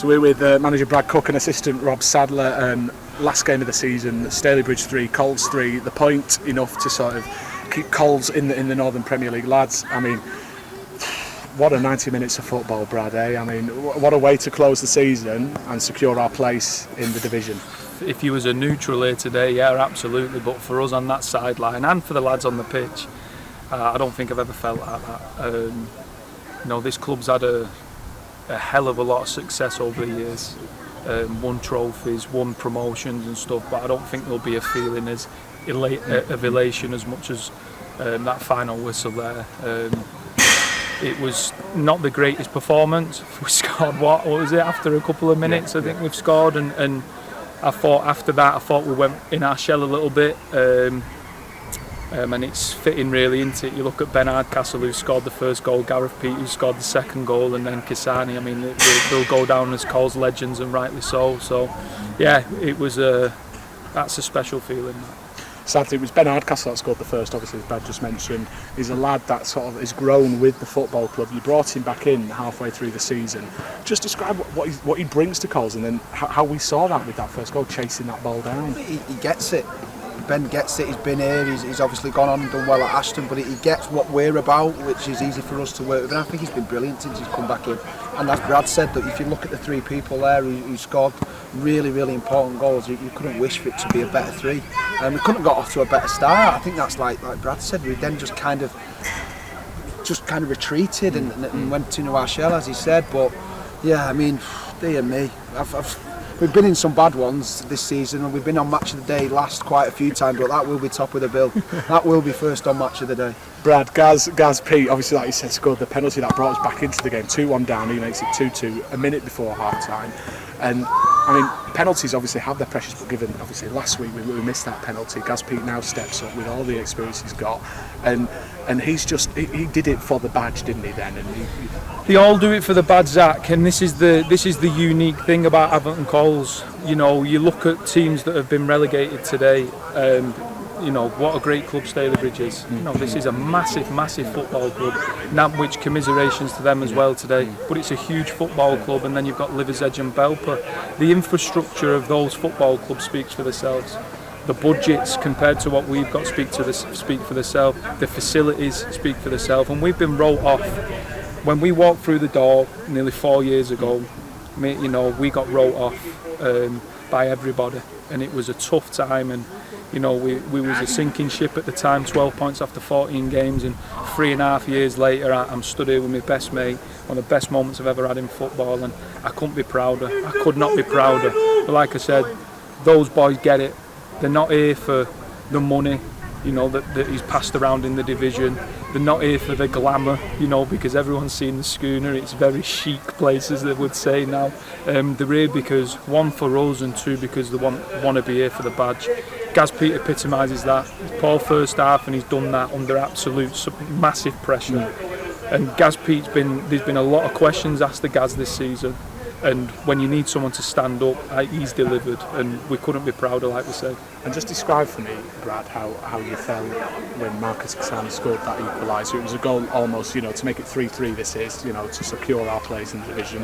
So we're with manager Brad Cooke and assistant Rob Sadler. Last game of the season, Stalybridge 3, Colls 3. The point enough to sort of keep Colls in the Northern Premier League. Lads, I mean, what a 90 minutes of football, Brad, eh? I mean, what a way to close the season and secure our place in the division. If you was a neutral here today, yeah, absolutely. But for us on that sideline and for the lads on the pitch, I don't think I've ever felt like that. This club's had a hell of a lot of success over the years. Won trophies, won promotions and stuff, but I don't think there'll be a feeling of elation as much as that final whistle there. It was not the greatest performance. We scored what was it after a couple of minutes? I think we've scored, and I thought after that we went in our shell a little bit. And it's fitting really, isn't it? You look at Ben Hardcastle, who scored the first goal, Gareth Pete, who scored the second goal, and then Kisani. I mean, they'll go down as Colls legends, and rightly so. So, yeah, that's a special feeling. Sadly, it was Ben Hardcastle that scored the first, obviously, as Brad just mentioned. He's a lad that sort of has grown with the football club. You brought him back in halfway through the season. Just describe what he brings to Colls, and then how we saw that with that first goal, chasing that ball down. He gets it. Ben gets it, he's been here, he's obviously gone on and done well at Ashton, but he gets what we're about, which is easy for us to work with, and I think he's been brilliant since he's come back in. And as Brad said, that if you look at the three people there who scored really, really important goals, you couldn't wish for it to be a better three. And we couldn't have got off to a better start. I think that's like Brad said, we then just kind of retreated and went into our shell, as he said. But yeah, I mean, dear me, we've been in some bad ones this season, and we've been on Match of the Day last quite a few times, but that will be top of the bill. That will be first on Match of the Day. Brad, Gaz Pete, obviously, like you said, scored the penalty that brought us back into the game. 2-1 down, he makes it 2-2 a minute before half-time. And, I mean, penalties obviously have their pressures, but given, obviously, last week we missed that penalty. Gaz Pete now steps up with all the experience he's got. And he's just, he did it for the badge, didn't he, then? And they all do it for the badge, Zach, and this is the unique thing about Atherton Colls. You look at teams that have been relegated today, what a great club Stalybridge is. This is a massive football club. Nantwich, commiserations to them as well today. But it's a huge football club, and then you've got Liversedge and Belper. The infrastructure of those football clubs speaks for themselves. The budgets compared to what we've got speak for themselves. The facilities speak for themselves, and we've been wrote off. When we walked through the door nearly 4 years ago, we got wrote off by everybody, and it was a tough time. And we was a sinking ship at the time, 12 points after 14 games, and 3.5 years later I'm stood here with my best mate, one of the best moments I've ever had in football, and I couldn't be prouder. I could not be prouder. But like I said, those boys get it. They're not here for the money, that he's passed around in the division. They're not here for the glamour, because everyone's seen the schooner. It's very chic place, as they would say now. They're here because, one, for us, and two, because they want to be here for the badge. Gaz Pete epitomises that. Poor first half, and he's done that under absolute massive pressure. And Gaz Pete's there's been a lot of questions asked to Gaz this season. And when you need someone to stand up, he's delivered, and we couldn't be prouder, like we said. And just describe for me, Brad, how you felt when Marcus Kisani scored that equaliser. It was a goal almost, to make it 3-3 this is, to secure our place in the division.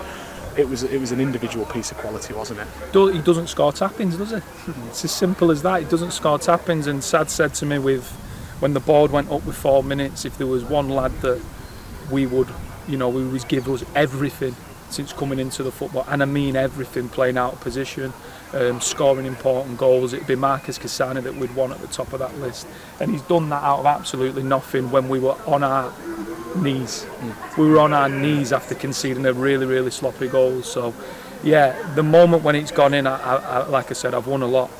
It was an individual piece of quality, wasn't it? He doesn't score tap-ins, does he? It's as simple as that. He doesn't score tap-ins, and Sad said to me when the board went up with 4 minutes, if there was one lad that we would give us everything since coming into the football, and I mean everything, playing out of position, scoring important goals, it'd be Marcus Kisani that we'd want at the top of that list. And he's done that out of absolutely nothing when we were on our knees. We were on our knees after conceding a really, really sloppy goal. So, yeah, the moment when it's gone in, I like I said, I've won a lot.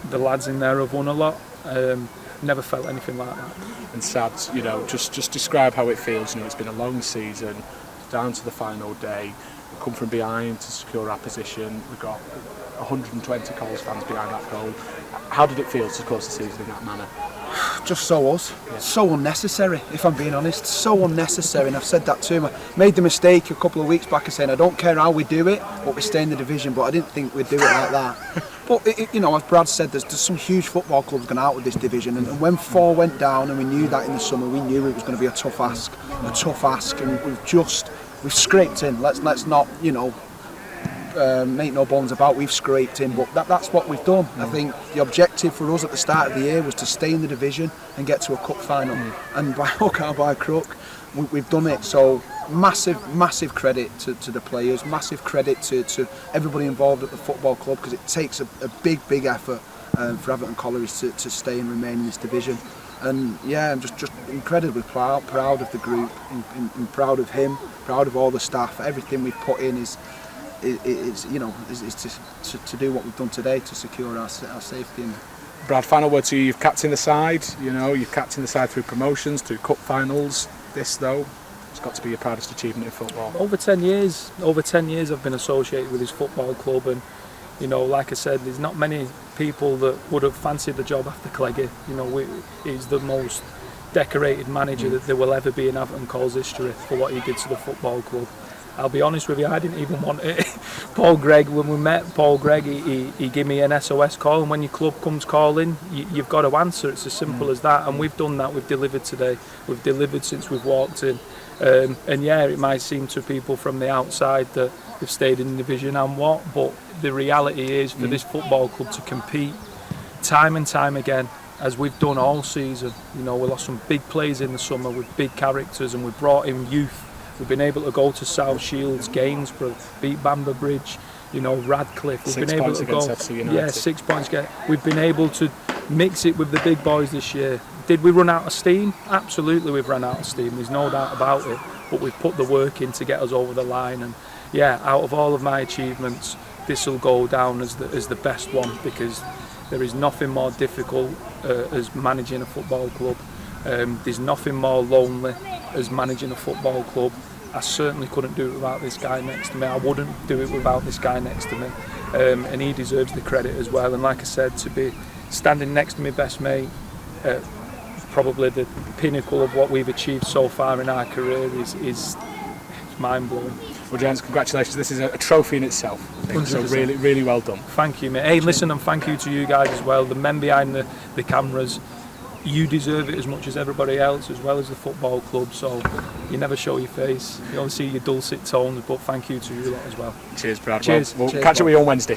The lads in there have won a lot. Never felt anything like that. And Sad, just describe how it feels. It's been a long season, down to the final day. We come from behind to secure our position. We've got 120 Colls fans behind that goal. How did it feel to close the season in that manner? Just so us. Yeah. So unnecessary, if I'm being honest. So unnecessary, and I've said that to him. I made the mistake a couple of weeks back of saying I don't care how we do it, but we stay in the division, but I didn't think we'd do it like that. But, as Brad said, there's some huge football clubs going out with this division, and when 4 went down, and we knew that in the summer, we knew it was going to be a tough ask, and we've scraped in. Let's not, make no bones about, we've scraped in, but that's what we've done. I think the objective for us at the start of the year was to stay in the division and get to a cup final, and by hook or by crook, we've done it. So massive credit to the players, massive credit to everybody involved at the football club, because it takes a big effort for Atherton Collieries to stay and remain in this division. And yeah, I'm just incredibly proud of the group, and proud of him, proud of all the staff. Everything we've put in is to do what we've done today to secure our safety. Brad, final word to you. You've captained the side. You've captained the side through promotions, through cup finals. This though, it's got to be your proudest achievement in football. Over 10 years I've been associated with this football club, and like I said, there's not many people that would have fancied the job after Cleggy. He's the most decorated manager that there will ever be in Atherton Colls history for what he did to the football club. I'll be honest with you, I didn't even want it. Paul Gregg, when we met Paul Gregg, he gave me an SOS call, and when your club comes calling, you've got to answer. It's as simple as that, and we've done that. We've delivered today. We've delivered since we've walked in. And yeah, it might seem to people from the outside that we've stayed in the division and what, but the reality is for this football club to compete time and time again, as we've done all season. We lost some big players in the summer with big characters, and we brought in youth. We've been able to go to South Shields, Gainsborough, beat Bamber-Bridge, Radcliffe. We've been able to go, 6 points. We've been able to mix it with the big boys this year. Did we run out of steam? Absolutely, we've run out of steam. There's no doubt about it. But we've put the work in to get us over the line. And yeah, out of all of my achievements, this will go down as the best one, because there is nothing more difficult as managing a football club. There's nothing more lonely as managing a football club. I certainly couldn't do it without this guy next to me. I wouldn't do it without this guy next to me, and he deserves the credit as well. And like I said, to be standing next to my best mate, probably the pinnacle of what we've achieved so far in our career, is mind-blowing. Well, gents, congratulations. This is a trophy in itself. I think. So really well done. Thank you, mate. Hey, listen, and thank you to you guys as well, the men behind the cameras. You deserve it as much as everybody else, as well as the football club. So you never show your face. You only see your dulcet tones, but thank you to you lot as well. Cheers, Brad. Cheers. We'll catch up with you on Wednesday.